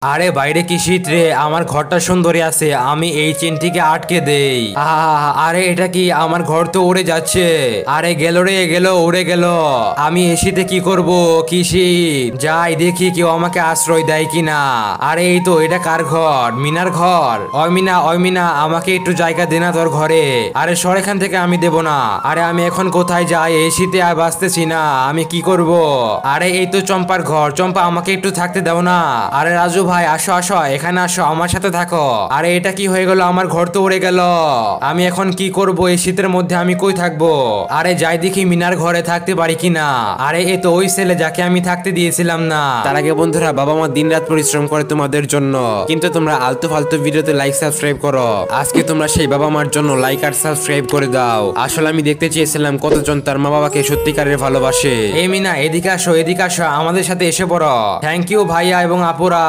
আরে বাইরে কি শীত রে, আমার ঘরটা সুন্দরী আছে, আমি এই চেনটিকে আটকে দেই। আরে এটা কি, আমার ঘর তো উড়ে যাচ্ছে। আরে গেল রে, গেল, উড়ে গেল। আমি এই শীতে কি করব, কি শীত। যাই দেখি কেউ আমাকে আশ্রয় দেয় কিনা। আরে এই তো, এটা কার ঘর? মিনার ঘর। ওই মিনা, ওই মিনা, আমাকে একটু জায়গা দে না তোর ঘরে। আরে সর এখান থেকে, আমি দেব না। আরে আমি এখন কোথায় যাই, এই শীতে আর বাঁচতেছি না, আমি কি করব। আরে এই তো চম্পার ঘর। চম্পা, আমাকে একটু থাকতে দাও না। আরে রাজু ভাই, আসো আসো, এখানে আসো, আমার সাথে থাকো। আরে এটা কি হয়ে গেল, আমার ঘর তো উড়ে গেল। আমি এখন কি করব, এই শীতের মধ্যে আমি কই থাকবো। আরে যাই দেখি মিনার ঘরে থাকতে পারি কিনা। আরে এ তো ওই ছেলে যাকে আমি থাকতে দিয়েছিলাম না। তার আগে বন্ধুরা, বাবা মা দিনরাত পরিশ্রম করে তোমাদের জন্য, কিন্তু তোমরা আলতু ফালতু ভিডিওতে লাইক সাবস্ক্রাইব করো। আজকে তোমরা সেই বাবা মার জন্য লাইক আর সাবস্ক্রাইব করে দাও। আসলে আমি দেখতে চেয়েছিলাম কতজন তার মা বাবাকে সত্যিকারের ভালোবাসে। এই মিনা, এদিকে আসো, এদিকে আসো, আমাদের সাথে এসে পড়ো। থ্যাংক ইউ ভাইয়া এবং আপুরা।